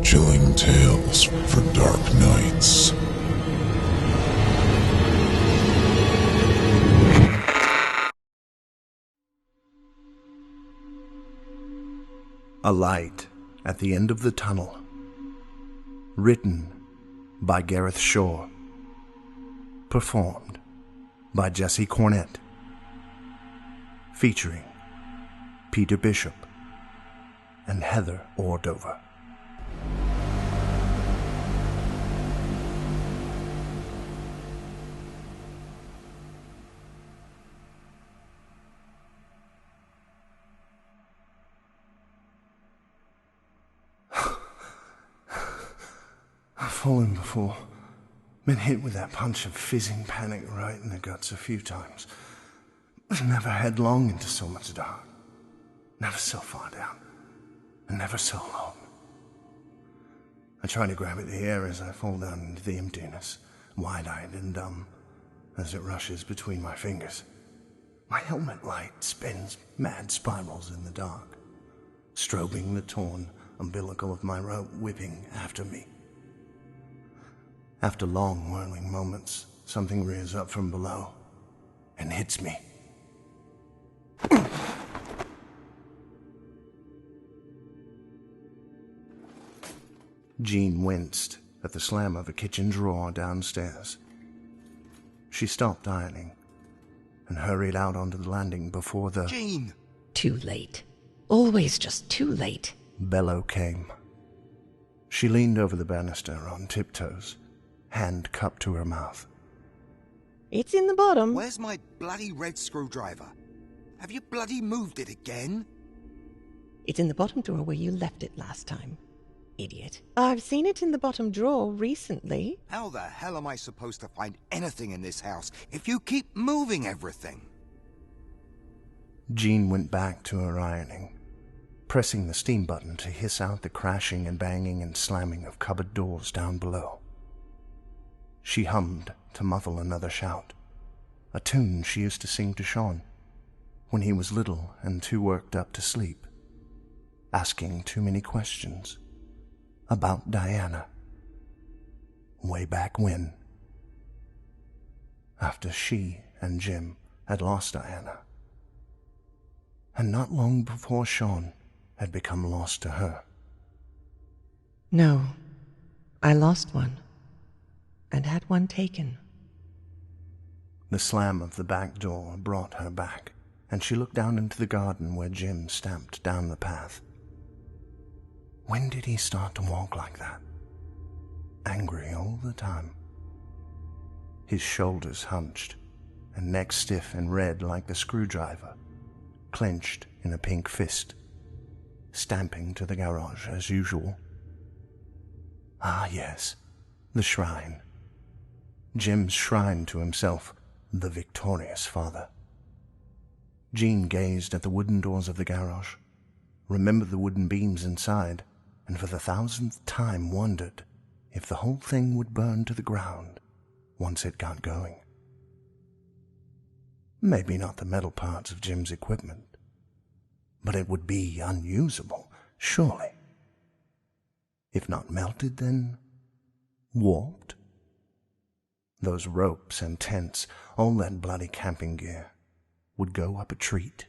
chilling tales for dark nights. A Light at the End of the Tunnel. Written by Gareth Shaw. Performed by Jesse Cornett. Featuring Peter Bishop and Heather Ordover. I've fallen before. Been hit with that punch of fizzing panic right in the guts a few times. But never headlong into so much dark. Never so far down. And never so alone. I try to grab at the air as I fall down into the emptiness, wide-eyed and dumb, as it rushes between my fingers. My helmet light spins mad spirals in the dark, strobing the torn umbilical of my rope whipping after me. After long, whirling moments, something rears up from below and hits me. Jean winced at the slam of a kitchen drawer downstairs. She stopped ironing and hurried out onto the landing before the Jean! Too late. Always just too late. bellow came. She leaned over the banister on tiptoes, hand cupped to her mouth. It's in the bottom. Where's my bloody red screwdriver? Have you bloody moved it again? It's in the bottom drawer where you left it last time. Idiot. I've seen it in the bottom drawer recently. How the hell am I supposed to find anything in this house if you keep moving everything? Jean went back to her ironing, pressing the steam button to hiss out the crashing and banging and slamming of cupboard doors down below. She hummed to muffle another shout, a tune she used to sing to Sean when he was little and too worked up to sleep, asking too many questions about Diana. Way back when, after she and Jim had lost Diana, and not long before Sean had become lost to her. No, I lost one, and had one taken. The slam of the back door brought her back, and she looked down into the garden where Jim stamped down the path. When did he start to walk like that? Angry all the time. His shoulders hunched, and neck stiff and red like the screwdriver, clenched in a pink fist, stamping to the garage as usual. Ah yes, the shrine. Jim's shrine to himself, the victorious father. Jean gazed at the wooden doors of the garage, remembered the wooden beams inside, and for the 1000th time wondered if the whole thing would burn to the ground once it got going. Maybe not the metal parts of Jim's equipment, but it would be unusable, surely. If not melted, then warped? Those ropes and tents, all that bloody camping gear, would go up a treat.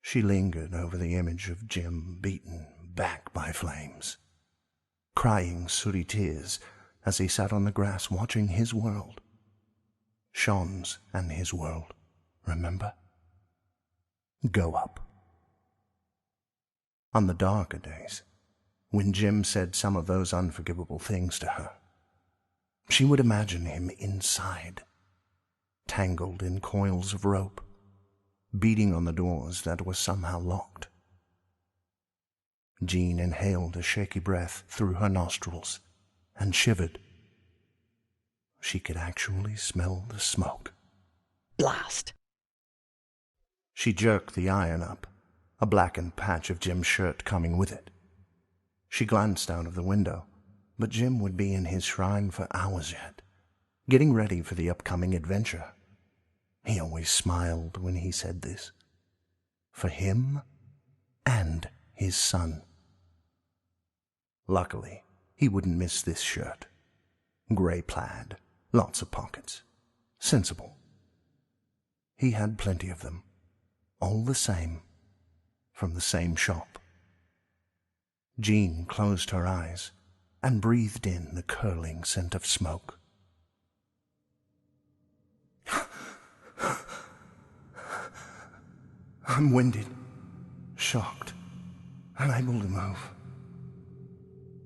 She lingered over the image of Jim beaten back by flames, crying sooty tears as he sat on the grass watching his world. Sean's and his world, remember? Go up. On the darker days, when Jim said some of those unforgivable things to her, she would imagine him inside, tangled in coils of rope, beating on the doors that were somehow locked. Jean inhaled a shaky breath through her nostrils and shivered. She could actually smell the smoke. Blast. She jerked the iron up, a blackened patch of Jim's shirt coming with it. She glanced out of the window, but Jim would be in his shrine for hours yet, getting ready for the upcoming adventure. He always smiled when he said this. For him and his son. Luckily, he wouldn't miss this shirt. Grey plaid, lots of pockets. Sensible. He had plenty of them. All the same. From the same shop. Jean closed her eyes and breathed in the curling scent of smoke. I'm winded, shocked, unable to move.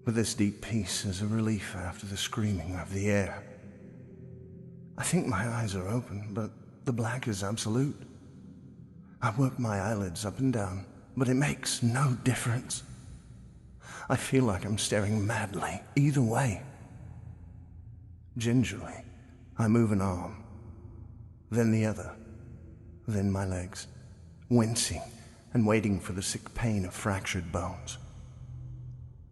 But this deep peace is a relief after the screaming of the air. I think my eyes are open, but the black is absolute. I work my eyelids up and down, but it makes no difference. I feel like I'm staring madly, either way. Gingerly, I move an arm, then the other, then my legs, wincing and waiting for the sick pain of fractured bones.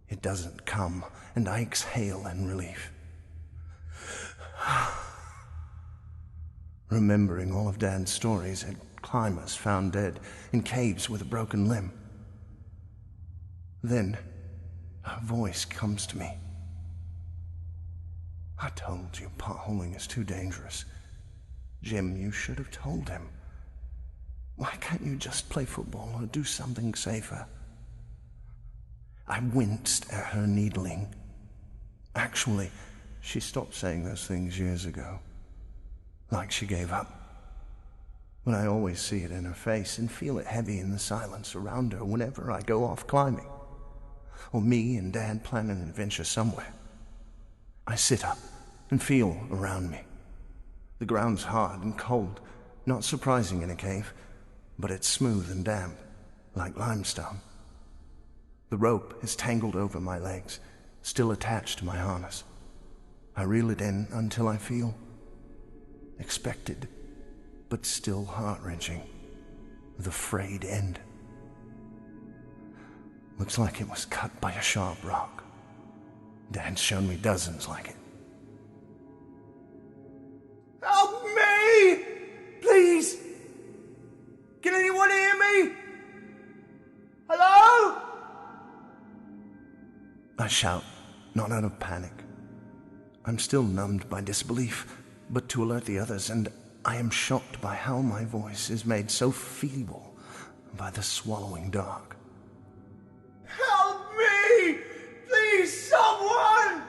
It doesn't come, and I exhale in relief. Remembering all of Dad's stories had climbers found dead in caves with a broken limb. Then, a voice comes to me. I told you potholing is too dangerous. Jim, you should have told him. Why can't you just play football or do something safer? I winced at her needling. Actually, she stopped saying those things years ago. Like she gave up. But I always see it in her face and feel it heavy in the silence around her whenever I go off climbing. Or me and Dad plan an adventure somewhere. I sit up and feel around me. The ground's hard and cold, not surprising in a cave, but it's smooth and damp, like limestone. The rope is tangled over my legs, still attached to my harness. I reel it in until I feel expected, but still heart-wrenching, the frayed end. Looks like it was cut by a sharp rock. Dad's shown me dozens like it. Help me! Please! Can anyone hear me? Hello? I shout, not out of panic. I'm still numbed by disbelief, but to alert the others, and I am shocked by how my voice is made so feeble by the swallowing dark. Help me! Please, someone!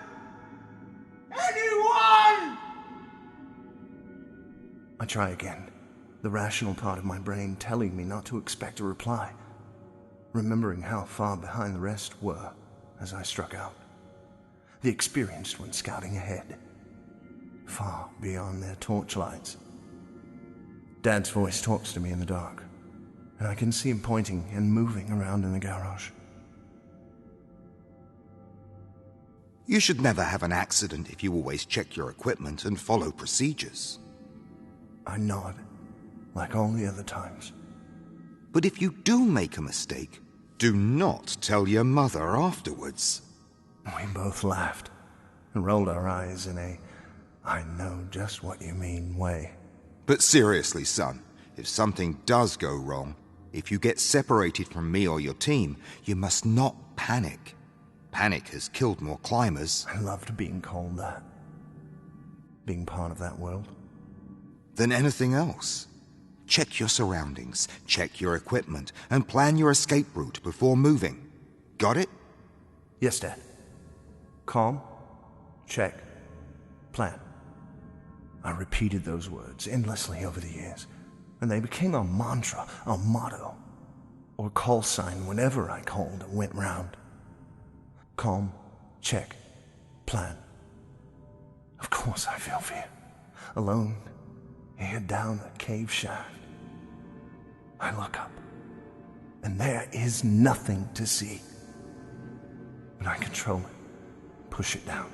Anyone! I try again, the rational part of my brain telling me not to expect a reply, remembering how far behind the rest were as I struck out. The experienced ones scouting ahead, far beyond their torchlights. Dad's voice talks to me in the dark, and I can see him pointing and moving around in the garage. You should never have an accident if you always check your equipment and follow procedures. I nod, like all the other times. But if you do make a mistake, do not tell your mother afterwards. We both laughed and rolled our eyes in a I know just what you mean way. But seriously, son, if something does go wrong, if you get separated from me or your team, you must not panic. Panic has killed more climbers. I loved being called that. Being part of that world. Than anything else. Check your surroundings, check your equipment, and plan your escape route before moving. Got it? Yes, Dad. Calm, check, plan. I repeated those words endlessly over the years, and they became a mantra, a motto, or call sign whenever I called and went round. Calm, check, plan. Of course I feel fear. Alone, here down a cave shaft. I look up, and there is nothing to see. But I control it, push it down.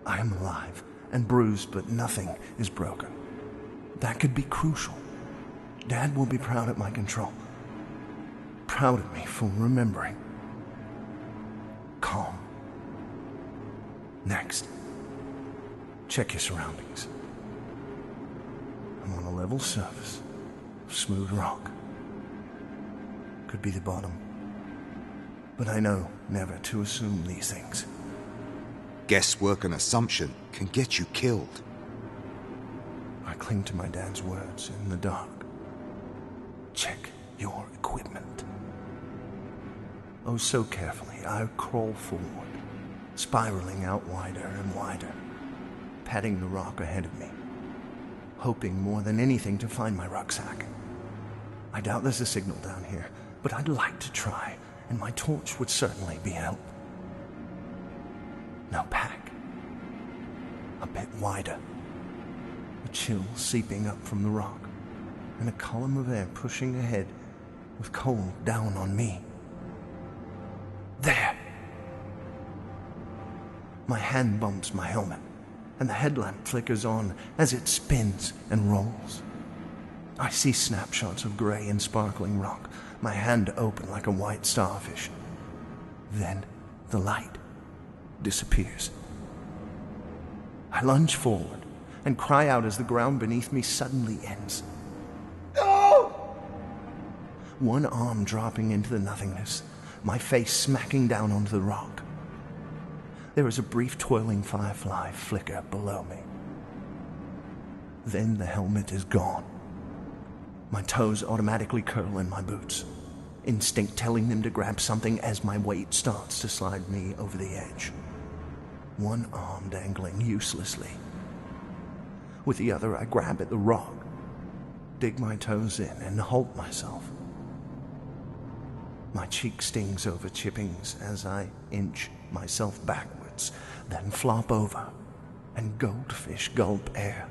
I am alive and bruised, but nothing is broken. That could be crucial. Dad will be proud of my control. Proud of me for remembering. Calm. Next, check your surroundings. I'm on a level surface of smooth rock. Could be the bottom. But I know never to assume these things. Guesswork and assumption can get you killed. I cling to my dad's words in the dark. Check your equipment. Oh, so carefully, I crawl forward, spiraling out wider and wider, patting the rock ahead of me, hoping more than anything to find my rucksack. I doubt there's a signal down here, but I'd like to try, and my torch would certainly be help. No pack. A bit wider. A chill seeping up from the rock, and a column of air pushing ahead with cold down on me. There! My hand bumps my helmet, and the headlamp flickers on as it spins and rolls. I see snapshots of gray and sparkling rock, my hand open like a white starfish. Then the light disappears. I lunge forward and cry out as the ground beneath me suddenly ends. No! One arm dropping into the nothingness, my face smacking down onto the rock. There is a brief twirling firefly flicker below me. Then the helmet is gone. My toes automatically curl in my boots, instinct telling them to grab something as my weight starts to slide me over the edge. One arm dangling uselessly. With the other, I grab at the rock, dig my toes in, and halt myself. My cheek stings over chippings as I inch myself backwards, then flop over and goldfish gulp air.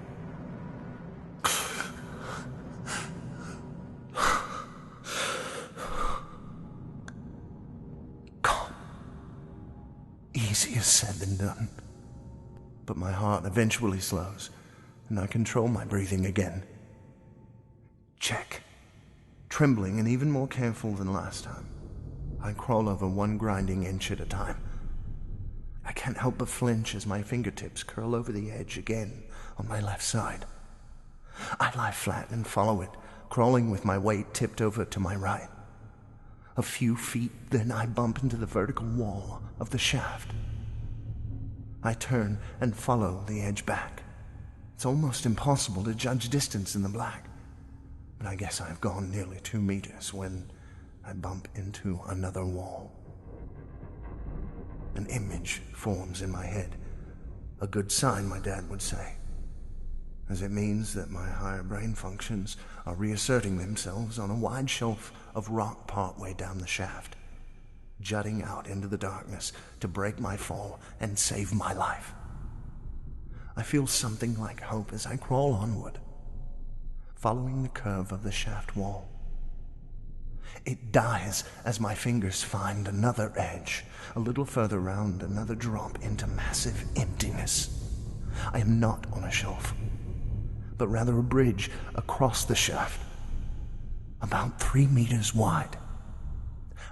Easier said than done. But my heart eventually slows, and I control my breathing again. Check. Trembling and even more careful than last time, I crawl over one grinding inch at a time. I can't help but flinch as my fingertips curl over the edge again on my left side. I lie flat and follow it, crawling with my weight tipped over to my right. A few feet, then I bump into the vertical wall of the shaft. I turn and follow the edge back. It's almost impossible to judge distance in the black, but I guess I've gone nearly 2 meters when I bump into another wall. An image forms in my head, a good sign, my dad would say, as it means that my higher brain functions are reasserting themselves on a wide shelf of rock partway down the shaft, jutting out into the darkness to break my fall and save my life. I feel something like hope as I crawl onward, following the curve of the shaft wall. It dies as my fingers find another edge, a little further round, another drop into massive emptiness. I am not on a shelf, but rather a bridge across the shaft, about 3 meters wide.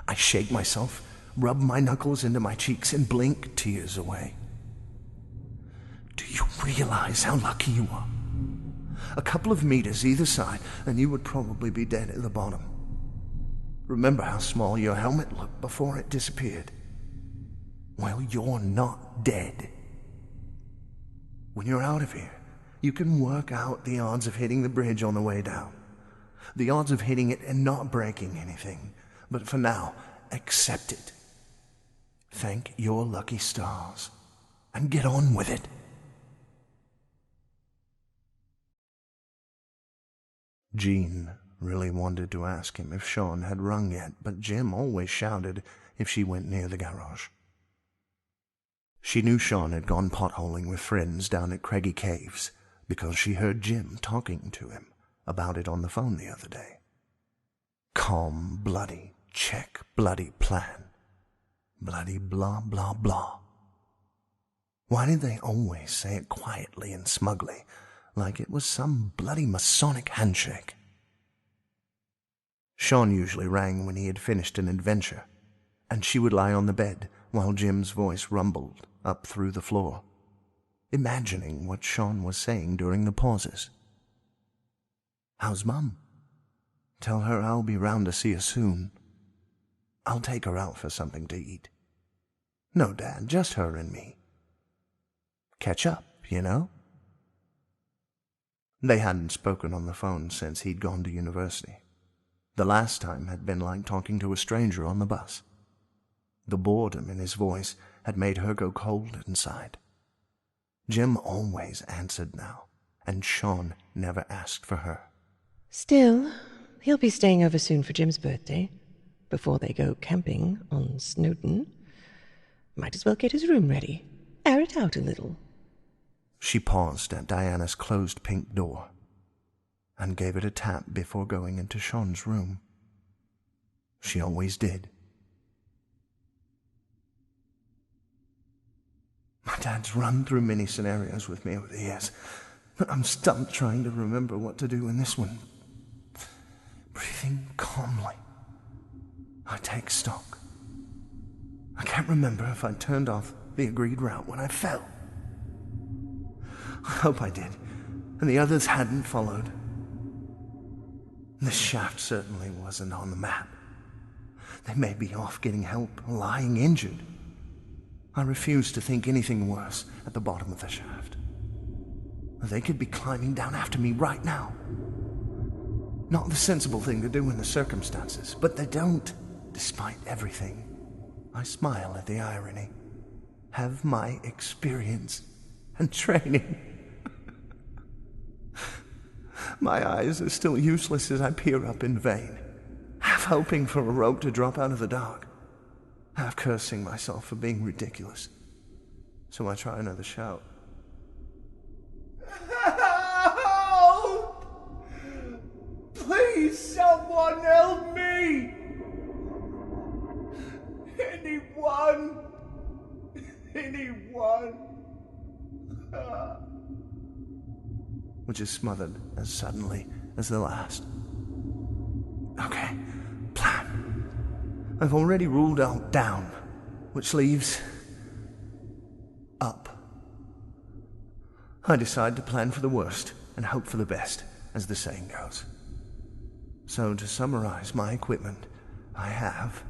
I shake myself, rub my knuckles into my cheeks, and blink tears away. Do you realize how lucky you are? A couple of meters either side, and you would probably be dead at the bottom. Remember how small your helmet looked before it disappeared? Well, you're not dead. When you're out of here, you can work out the odds of hitting the bridge on the way down. The odds of hitting it and not breaking anything. But for now, accept it. Thank your lucky stars and get on with it. Jean really wanted to ask him if Sean had rung yet, but Jim always shouted if she went near the garage. She knew Sean had gone potholing with friends down at Craigie Caves because she heard Jim talking to him about it on the phone the other day. Calm, bloody, check, bloody plan. Bloody blah, blah, blah. Why did they always say it quietly and smugly, like it was some bloody Masonic handshake? Sean usually rang when he had finished an adventure, and she would lie on the bed while Jim's voice rumbled up through the floor, imagining what Sean was saying during the pauses. How's Mum? Tell her I'll be round to see her soon. I'll take her out for something to eat. No, Dad, just her and me. Catch up, you know? They hadn't spoken on the phone since he'd gone to university. The last time had been like talking to a stranger on the bus. The boredom in his voice had made her go cold inside. Jim always answered now, and Sean never asked for her. Still, he'll be staying over soon for Jim's birthday, before they go camping on Snowdon. Might as well get his room ready. Air it out a little. She paused at Diana's closed pink door and gave it a tap before going into Sean's room. She always did. My dad's run through many scenarios with me over the years, but I'm stumped trying to remember what to do in this one. Breathing calmly, I take stock. I can't remember if I turned off the agreed route when I fell. I hope I did, and the others hadn't followed. This shaft certainly wasn't on the map. They may be off getting help or lying injured. I refuse to think anything worse at the bottom of the shaft. They could be climbing down after me right now. Not the sensible thing to do in the circumstances, but they don't, despite everything. I smile at the irony. Have my experience and training. My eyes are still useless as I peer up in vain, half hoping for a rope to drop out of the dark, half cursing myself for being ridiculous. So I try another shout. Help! Please, someone help me! Anyone? Which is smothered as suddenly as the last. Okay, plan. I've already ruled out down, which leaves up. I decide to plan for the worst and hope for the best, as the saying goes. So to summarize my equipment, I have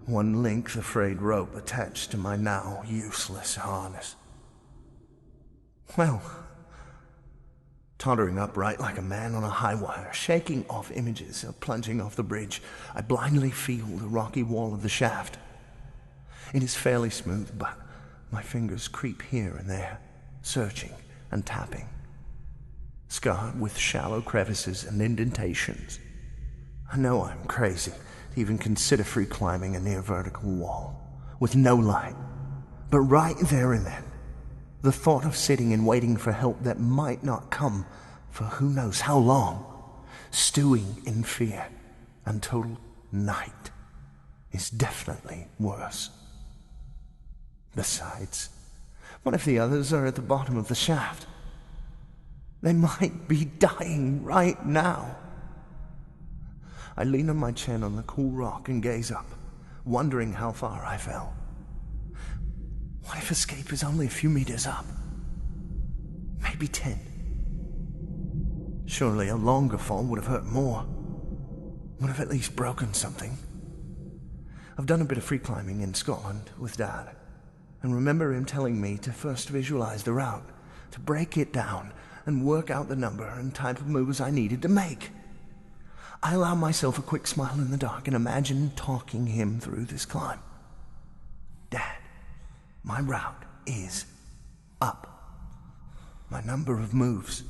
one length of frayed rope attached to my now useless harness. Well, tottering upright like a man on a high wire, shaking off images of plunging off the bridge, I blindly feel the rocky wall of the shaft. It is fairly smooth, but my fingers creep here and there, searching and tapping, scarred with shallow crevices and indentations. I know I'm crazy to even consider free climbing a near vertical wall, with no light, but right there and then, the thought of sitting and waiting for help that might not come for who knows how long, stewing in fear and total night, is definitely worse. Besides, what if the others are at the bottom of the shaft? They might be dying right now. I lean on my chin on the cool rock and gaze up, wondering how far I fell. What if escape is only a few meters up? Maybe 10. Surely a longer fall would have hurt more. Would have at least broken something. I've done a bit of free climbing in Scotland with Dad, and remember him telling me to first visualize the route, to break it down and work out the number and type of moves I needed to make. I allow myself a quick smile in the dark and imagine talking him through this climb. Dad, my route is up. My number of moves,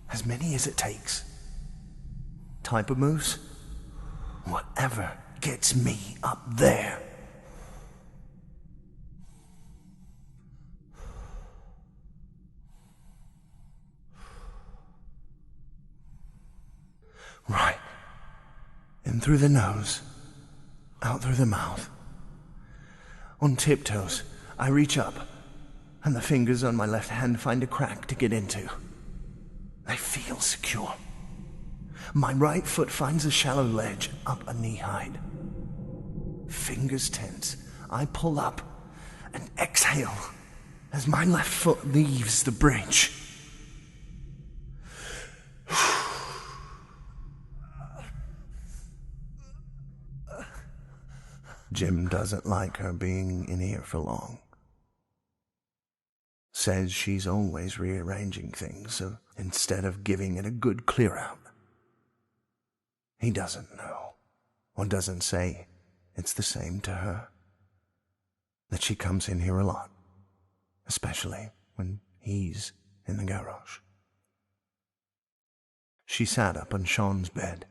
as many as it takes. Type of moves, whatever gets me up there. Right. In through the nose, out through the mouth. On tiptoes, I reach up, and the fingers on my left hand find a crack to get into. They feel secure. My right foot finds a shallow ledge up a knee height. Fingers tense, I pull up and exhale as my left foot leaves the bridge. Jim doesn't like her being in here for long. Says she's always rearranging things, so instead of giving it a good clear-out. He doesn't know, or doesn't say it's the same to her. That she comes in here a lot, especially when he's in the garage. She sat up on Sean's bed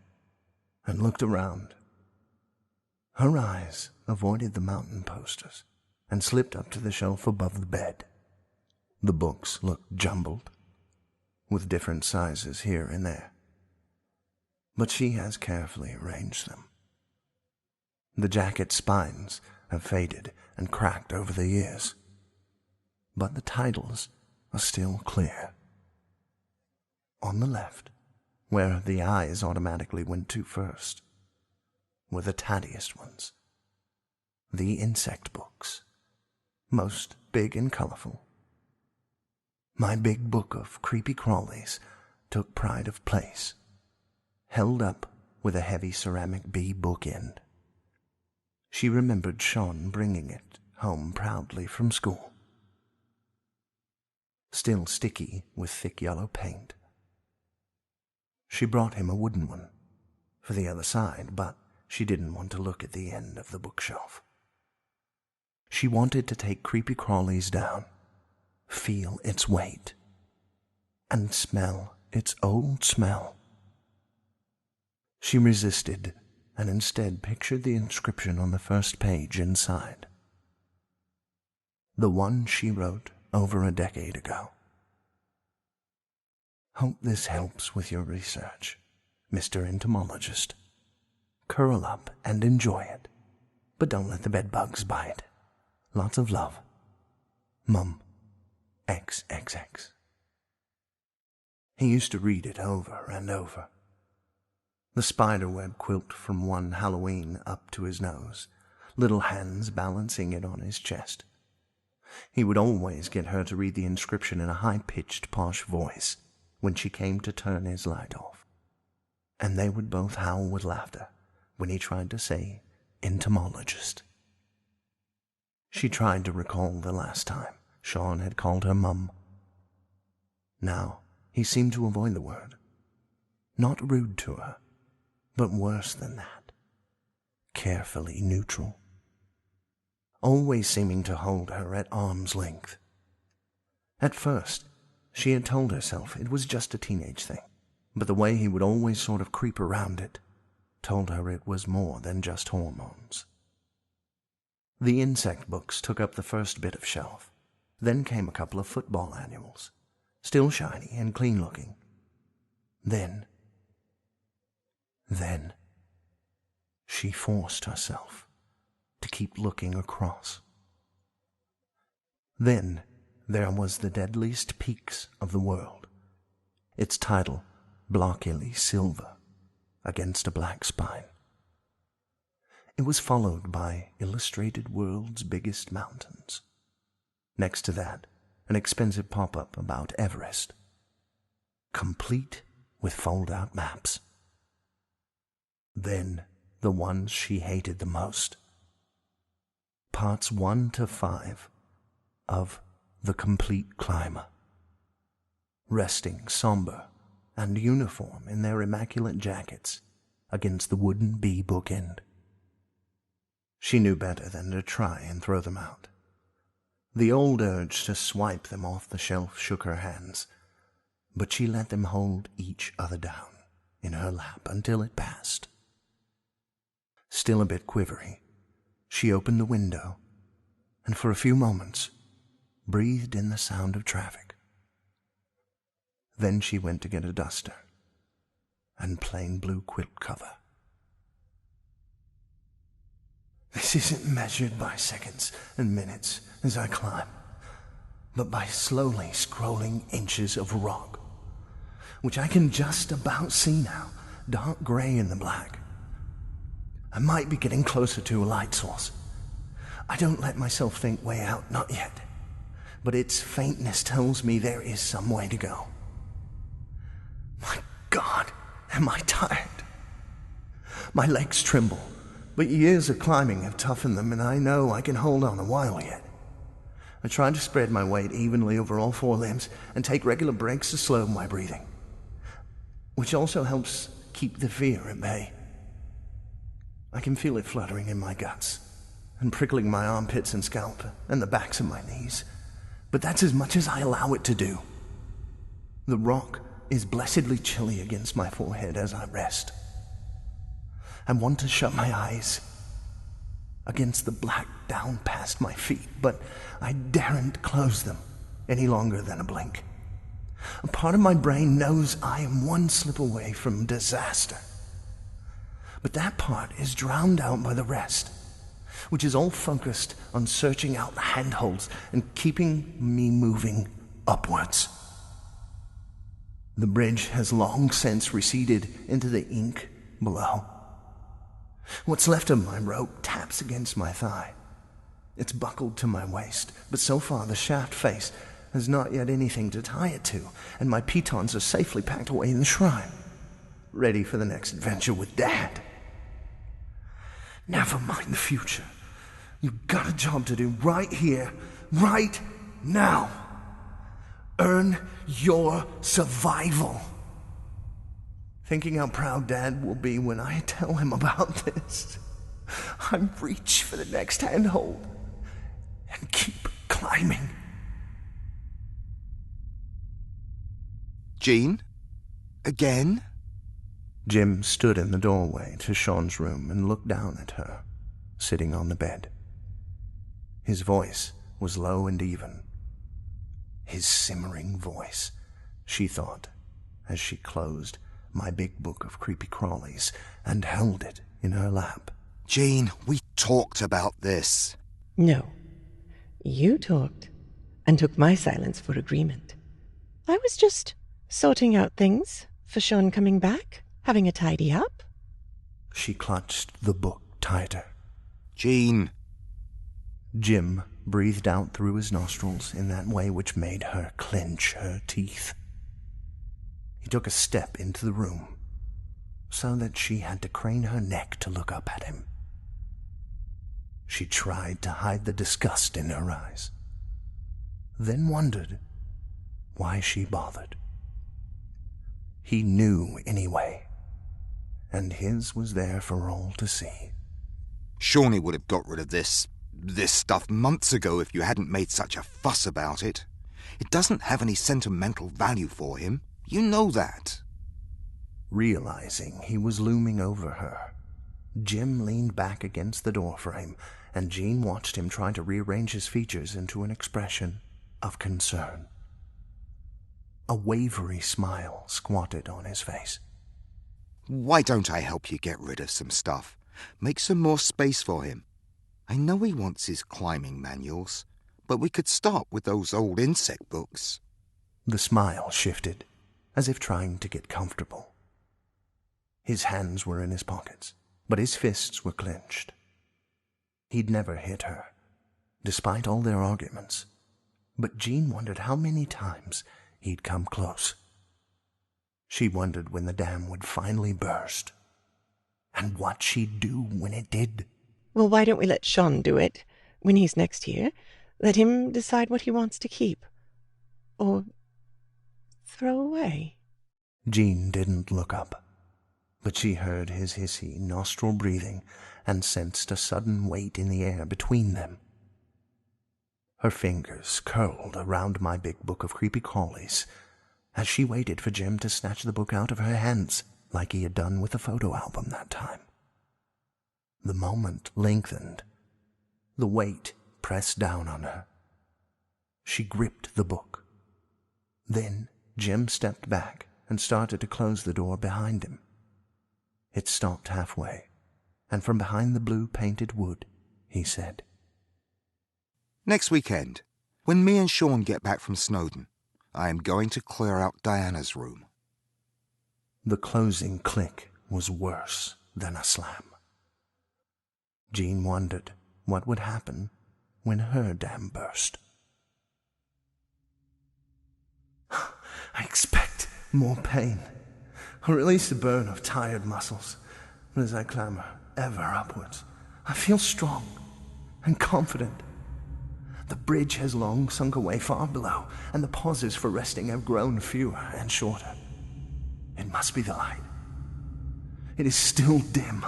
and looked around. Her eyes avoided the mountain posters and slipped up to the shelf above the bed. The books looked jumbled, with different sizes here and there, but she has carefully arranged them. The jacket spines have faded and cracked over the years, but the titles are still clear. On the left, where the eyes automatically went to first, were the tattiest ones, the insect books, most big and colorful. My big book of creepy crawlies took pride of place, held up with a heavy ceramic bee bookend. She remembered Sean bringing it home proudly from school, still sticky with thick yellow paint. She brought him a wooden one for the other side, but she didn't want to look at the end of the bookshelf. She wanted to take creepy crawlies down, feel its weight, and smell its old smell. She resisted and instead pictured the inscription on the first page inside. The one she wrote over a decade ago. Hope this helps with your research, Mr. Entomologist. Curl up and enjoy it, but don't let the bedbugs bite. Lots of love. Mum, XXX. He used to read it over and over. The spiderweb quilt from one Halloween up to his nose, little hands balancing it on his chest. He would always get her to read the inscription in a high-pitched, posh voice when she came to turn his light off, and they would both howl with laughter when he tried to say entomologist. She tried to recall the last time Sean had called her Mum. Now he seemed to avoid the word. Not rude to her, but worse than that. Carefully neutral. Always seeming to hold her at arm's length. At first, she had told herself it was just a teenage thing, but the way he would always sort of creep around it told her it was more than just hormones. The insect books took up the first bit of shelf. Then came a couple of football annuals, still shiny and clean-looking. Then, she forced herself to keep looking across. Then there was The Deadliest Peaks of the World, its title blockily silver against a black spine. It was followed by Illustrated World's Biggest Mountains. Next to that, an expensive pop-up about Everest, complete with fold-out maps. Then the ones she hated the most. Parts 1 to 5 of The Complete Climber, resting somber and uniform in their immaculate jackets against the wooden bee bookend. She knew better than to try and throw them out. The old urge to swipe them off the shelf shook her hands, but she let them hold each other down in her lap until it passed. Still a bit quivery, she opened the window and for a few moments breathed in the sound of traffic. Then she went to get a duster and plain blue quilt cover. This isn't measured by seconds and minutes as I climb, but by slowly scrolling inches of rock, which I can just about see now, dark gray in the black. I might be getting closer to a light source. I don't let myself think way out, not yet, but its faintness tells me there is some way to go. My God, am I tired? My legs tremble, But years of climbing have toughened them, and I know I can hold on a while yet. I try to spread my weight evenly over all 4 limbs and take regular breaks to slow my breathing, which also helps keep the fear at bay. I can feel it fluttering in my guts and prickling my armpits and scalp and the backs of my knees, but that's as much as I allow it to do. The rock is blessedly chilly against my forehead as I rest. I want to shut my eyes against the black down past my feet, but I daren't close them any longer than a blink. A part of my brain knows I am one slip away from disaster, but that part is drowned out by the rest, which is all focused on searching out handholds and keeping me moving upwards. The bridge has long since receded into the ink below. What's left of my rope taps against my thigh. It's buckled to my waist, but so far the shaft face has not yet anything to tie it to, and my pitons are safely packed away in the shrine, ready for the next adventure with Dad. Never mind the future. You've got a job to do right here, right now. Earn your survival. Thinking how proud Dad will be when I tell him about this, I reach for the next handhold and keep climbing. Jean? Again? Jim stood in the doorway to Sean's room and looked down at her, sitting on the bed. His voice was low and even. His simmering voice, she thought, as she closed my big book of creepy crawlies and held it in her lap. Jean, we talked about this. No. You talked and took my silence for agreement. I was just sorting out things for Sean coming back, having a tidy up. She clutched the book tighter. Jean. Jim breathed out through his nostrils in that way which made her clench her teeth. He took a step into the room, so that she had to crane her neck to look up at him. She tried to hide the disgust in her eyes, then wondered why she bothered. He knew anyway, and his was there for all to see. Shawnee would have got rid of this stuff months ago if you hadn't made such a fuss about it. It doesn't have any sentimental value for him. You know that. Realizing he was looming over her, Jim leaned back against the doorframe, and Jean watched him try to rearrange his features into an expression of concern. A wavery smile squatted on his face. Why don't I help you get rid of some stuff? Make some more space for him. I know he wants his climbing manuals, but we could start with those old insect books. The smile shifted, as if trying to get comfortable. His hands were in his pockets, but his fists were clenched. He'd never hit her, despite all their arguments, but Jean wondered how many times he'd come close. She wondered when the dam would finally burst, and what she'd do when it did. Well, why don't we let Sean do it when he's next here? Let him decide what he wants to keep. Or throw away. Jean didn't look up, but she heard his hissy nostril breathing and sensed a sudden weight in the air between them. Her fingers curled around my big book of creepy crawlies as she waited for Jim to snatch the book out of her hands like he had done with the photo album that time. The moment lengthened. The weight pressed down on her. She gripped the book. Then Jim stepped back and started to close the door behind him. It stopped halfway, and from behind the blue-painted wood, he said, Next weekend, when me and Sean get back from Snowdon, I am going to clear out Diana's room. The closing click was worse than a slam. Jean wondered what would happen when her dam burst. I expect more pain, or at least a burn of tired muscles, as I clamber ever upwards. I feel strong and confident. The bridge has long sunk away far below, and the pauses for resting have grown fewer and shorter. It must be the light. It is still dim,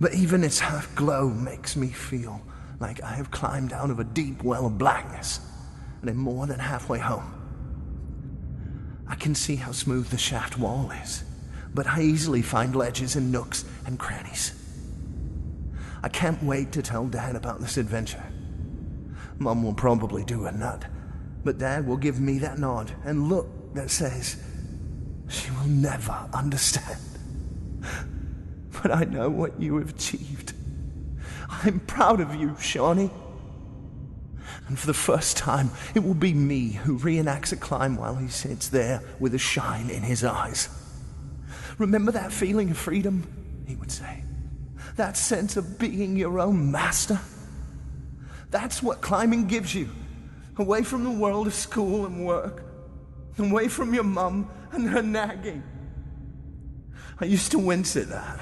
but even its half glow makes me feel like I have climbed out of a deep well of blackness and am more than halfway home. I can see how smooth the shaft wall is, but I easily find ledges and nooks and crannies. I can't wait to tell Dad about this adventure. Mum will probably do a nut, but Dad will give me that nod and look that says she will never understand. But I know what you have achieved. I'm proud of you, Shawnee. And for the first time, it will be me who reenacts a climb while he sits there with a shine in his eyes. Remember that feeling of freedom, he would say. That sense of being your own master. That's what climbing gives you. Away from the world of school and work. Away from your mum and her nagging. I used to wince at that.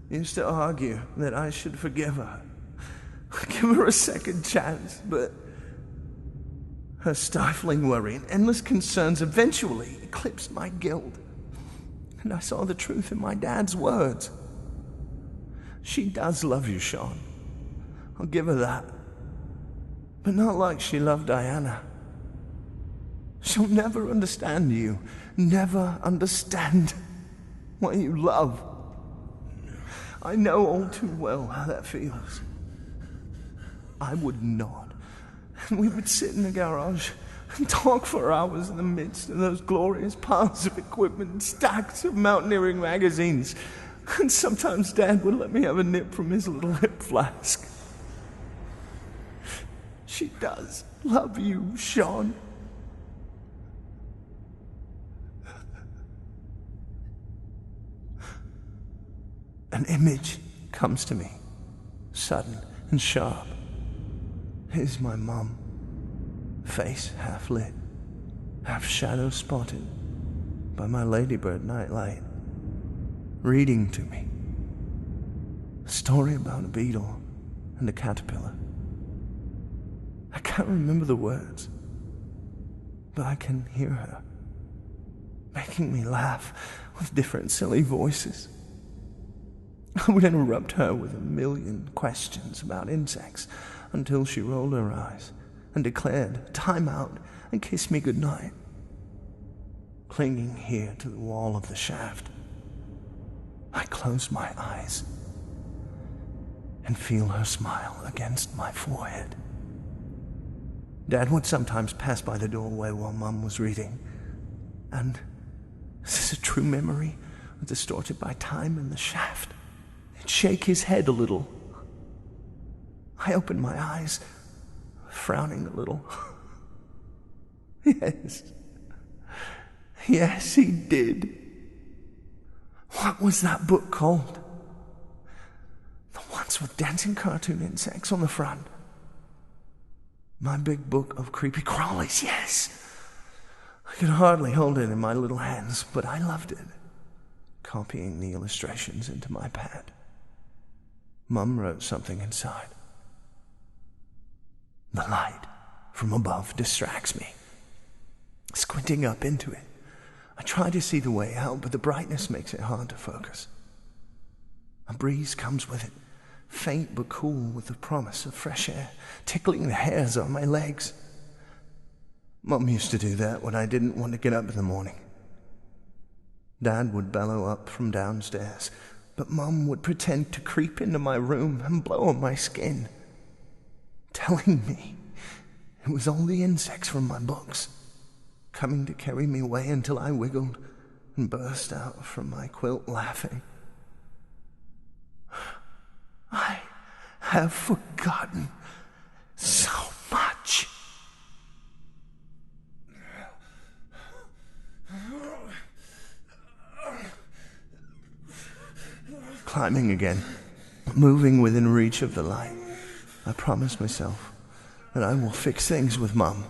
I used to argue that I should forgive her. Give her a second chance, but her stifling worry and endless concerns eventually eclipsed my guilt. And I saw the truth in my dad's words. She does love you, Sean. I'll give her that. But not like she loved Diana. She'll never understand you. Never understand what you love. I know all too well how that feels. I would nod, and we would sit in the garage and talk for hours in the midst of those glorious piles of equipment and stacks of mountaineering magazines. And sometimes Dad would let me have a nip from his little hip flask. She does love you, Sean. An image comes to me, sudden and sharp. Here's my mum, face half lit, half shadow spotted by my ladybird nightlight, reading to me a story about a beetle and a caterpillar. I can't remember the words, but I can hear her, making me laugh with different silly voices. I would interrupt her with a million questions about insects until she rolled her eyes and declared time out and kissed me goodnight. Clinging here to the wall of the shaft, I close my eyes and feel her smile against my forehead. Dad would sometimes pass by the doorway while Mum was reading, and is this a true memory or distorted by time and the shaft? He'd shake his head a little. I opened my eyes, frowning a little. Yes, he did. What was that book called? The ones with dancing cartoon insects on the front. My big book of creepy crawlies, yes. I could hardly hold it in my little hands, but I loved it, copying the illustrations into my pad. Mum wrote something inside. The light from above distracts me. Squinting up into it, I try to see the way out, but the brightness makes it hard to focus. A breeze comes with it, faint but cool with the promise of fresh air, tickling the hairs on my legs. Mum used to do that when I didn't want to get up in the morning. Dad would bellow up from downstairs, but Mum would pretend to creep into my room and blow on my skin, telling me it was all the insects from my books, coming to carry me away until I wiggled and burst out from my quilt laughing. I have forgotten so much. Climbing again, moving within reach of the light, I promise myself that I will fix things with Mum.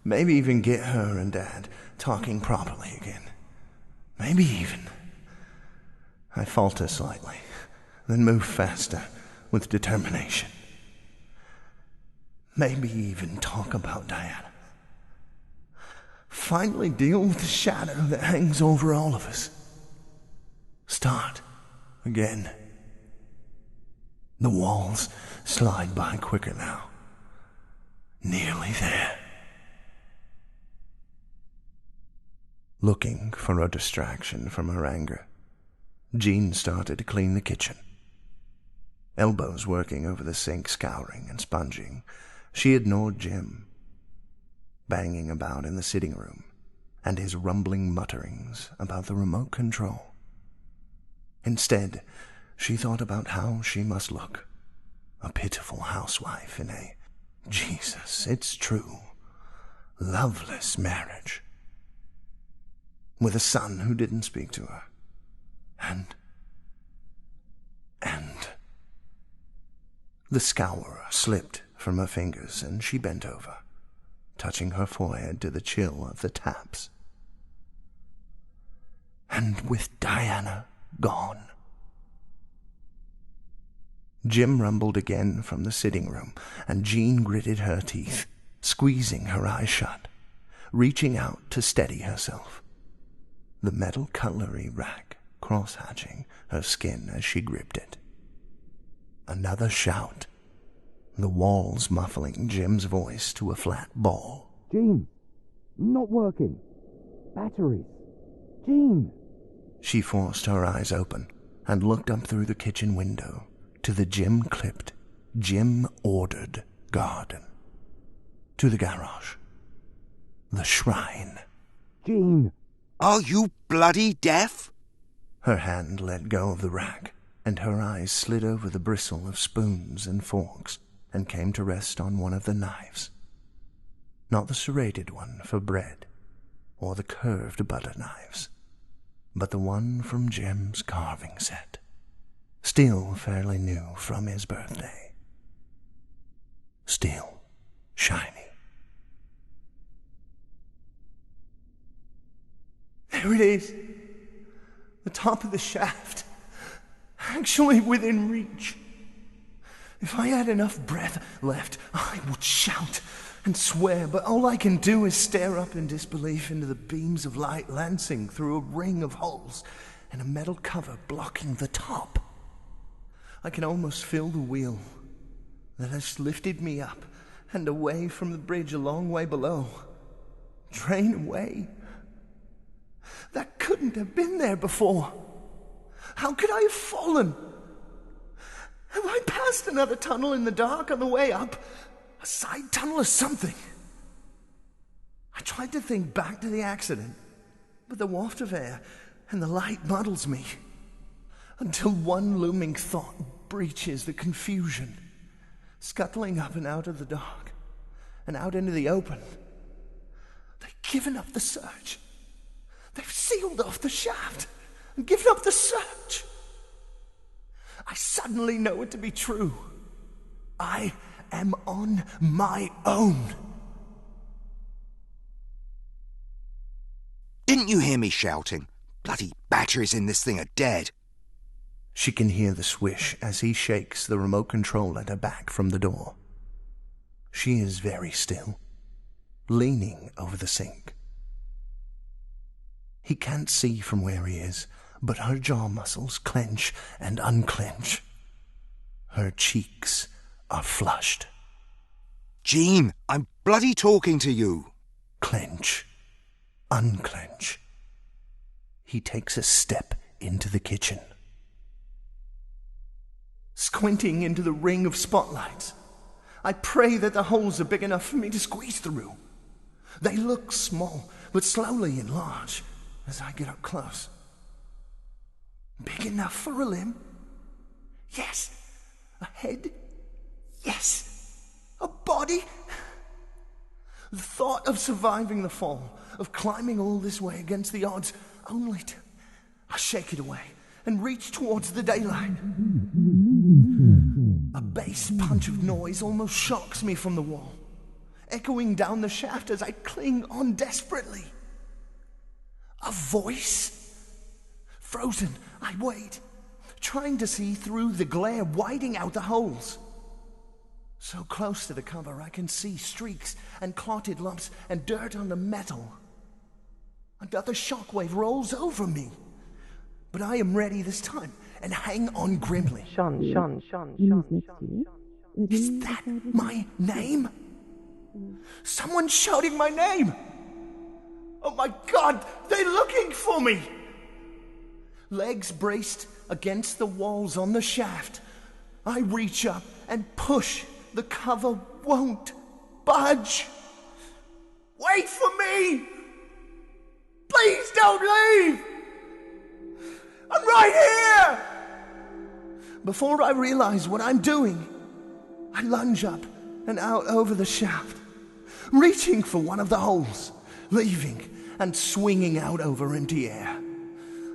Maybe even get her and Dad talking properly again. Maybe even. I falter slightly, then move faster, with determination. Maybe even talk about Diana. Finally deal with the shadow that hangs over all of us. Start again. The walls slide by quicker now. Nearly there. Looking for a distraction from her anger, Jean started to clean the kitchen. Elbows working over the sink, scouring and sponging, she ignored Jim, banging about in the sitting room, and his rumbling mutterings about the remote control. Instead, she thought about how she must look, a pitiful housewife in a, Jesus, it's true, loveless marriage, with a son who didn't speak to her, and the scourer slipped from her fingers, and she bent over, touching her forehead to the chill of the taps. And with Diana gone. Jim rumbled again from the sitting room, and Jean gritted her teeth, squeezing her eyes shut, reaching out to steady herself. The metal cutlery rack cross-hatching her skin as she gripped it. Another shout, the walls muffling Jim's voice to a flat bawl. Jean, not working. Batteries. Jean. She forced her eyes open and looked up through the kitchen window to the Jim-clipped, Jim-ordered garden. To the garage. The shrine. Jean, are you bloody deaf? Her hand let go of the rack, and her eyes slid over the bristle of spoons and forks and came to rest on one of the knives. Not the serrated one for bread, or the curved butter knives, but the one from Jim's carving set, still fairly new from his birthday. Still shiny. There it is, the top of the shaft, actually within reach. If I had enough breath left, I would shout and swear, but all I can do is stare up in disbelief into the beams of light lancing through a ring of holes and a metal cover blocking the top. I can almost feel the wheel that has lifted me up and away from the bridge a long way below, drain away. That couldn't have been there before. How could I have fallen? Have I passed another tunnel in the dark on the way up? A side tunnel or something? I tried to think back to the accident, but the waft of air and the light muddles me, until one looming thought breaches the confusion, scuttling up and out of the dark, and out into the open. They've given up the search. They've sealed off the shaft and given up the search. I suddenly know it to be true. I am on my own. Didn't you hear me shouting? Bloody batteries in this thing are dead. She can hear the swish as he shakes the remote control at her back from the door. She is very still, leaning over the sink. He can't see from where he is, but her jaw muscles clench and unclench. Her cheeks are flushed. Jean, I'm bloody talking to you. Clench. Unclench. He takes a step into the kitchen. Squinting into the ring of spotlights, I pray that the holes are big enough for me to squeeze through. They look small, but slowly enlarge as I get up close. Big enough for a limb? Yes. A head? Yes. A body? The thought of surviving the fall, of climbing all this way against the odds, only to... I shake it away and reach towards the daylight. A bass punch of noise almost shocks me from the wall, echoing down the shaft as I cling on desperately. A voice? Frozen, I wait, trying to see through the glare, widening out the holes. So close to the cover, I can see streaks and clotted lumps and dirt on the metal. Another shockwave rolls over me. But I am ready this time and hang on grimly. Sean. Is that my name? Someone's shouting my name! Oh my God, they're looking for me! Legs braced against the walls on the shaft, I reach up and push. The cover won't budge. Wait for me! Please don't leave! I'm right here! Before I realize what I'm doing, I lunge up and out over the shaft, reaching for one of the holes, leaving and swinging out over empty air.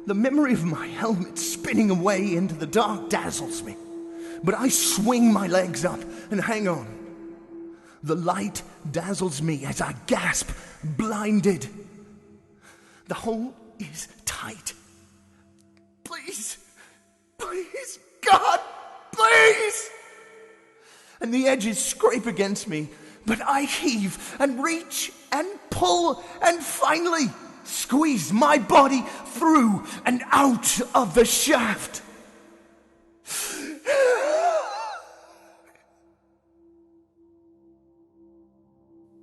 The memory of my helmet spinning away into the dark dazzles me, but I swing my legs up and hang on. The light dazzles me as I gasp, blinded. The hole is tight. Please, God, please! And the edges scrape against me, but I heave and reach and pull and finally squeeze my body through and out of the shaft.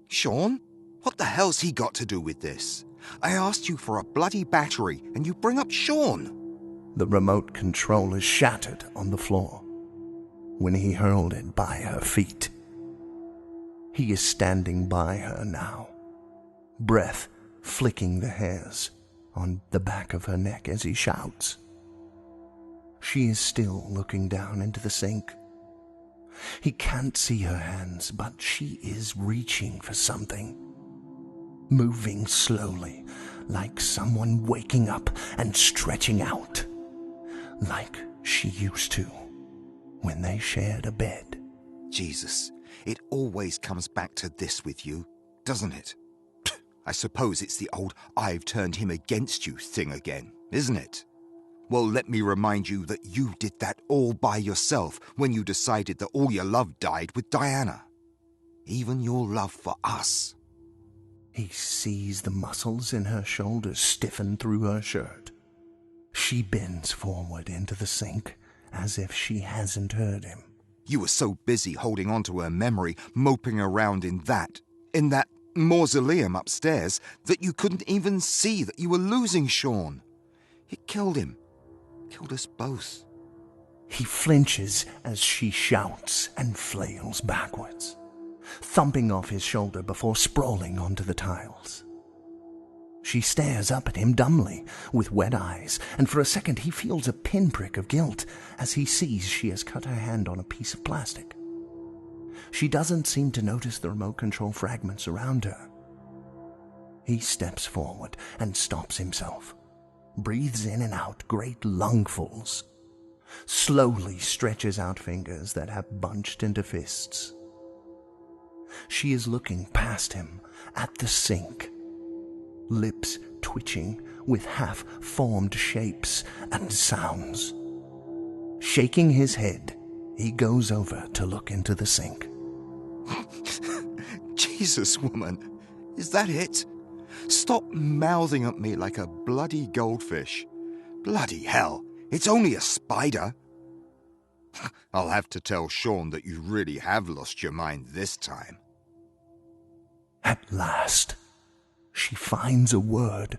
Sean, what the hell's he got to do with this? I asked you for a bloody battery, and you bring up Sean. The remote control is shattered on the floor when he hurled it by her feet. He is standing by her now, breath flicking the hairs on the back of her neck as he shouts. She is still looking down into the sink. He can't see her hands, but she is reaching for something, moving slowly, like someone waking up and stretching out, like she used to when they shared a bed. Jesus, it always comes back to this with you, doesn't it? I suppose it's the old "I've turned him against you" thing again, isn't it? Well, let me remind you that you did that all by yourself when you decided that all your love died with Diana. Even your love for us. He sees the muscles in her shoulders stiffen through her shirt. She bends forward into the sink as if she hasn't heard him. You were so busy holding on to her memory, moping around in that mausoleum upstairs, that you couldn't even see that you were losing Sean. It killed him. Killed us both. He flinches as she shouts and flails backwards, thumping off his shoulder before sprawling onto the tiles. She stares up at him dumbly, with wet eyes, and for a second he feels a pinprick of guilt as he sees she has cut her hand on a piece of plastic. She doesn't seem to notice the remote control fragments around her. He steps forward and stops himself, breathes in and out great lungfuls, slowly stretches out fingers that have bunched into fists. She is looking past him at the sink, lips twitching with half-formed shapes and sounds. Shaking his head, he goes over to look into the sink. Jesus, woman, is that it? Stop mouthing at me like a bloody goldfish. Bloody hell, it's only a spider. I'll have to tell Sean that you really have lost your mind this time. At last, she finds a word,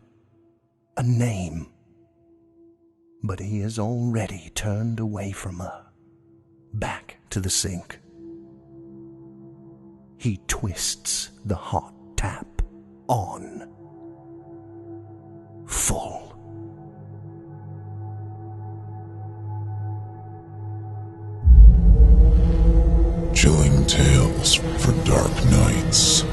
a name. But he has already turned away from her, back to the sink. He twists the hot tap on. Full. Chilling tales for dark nights.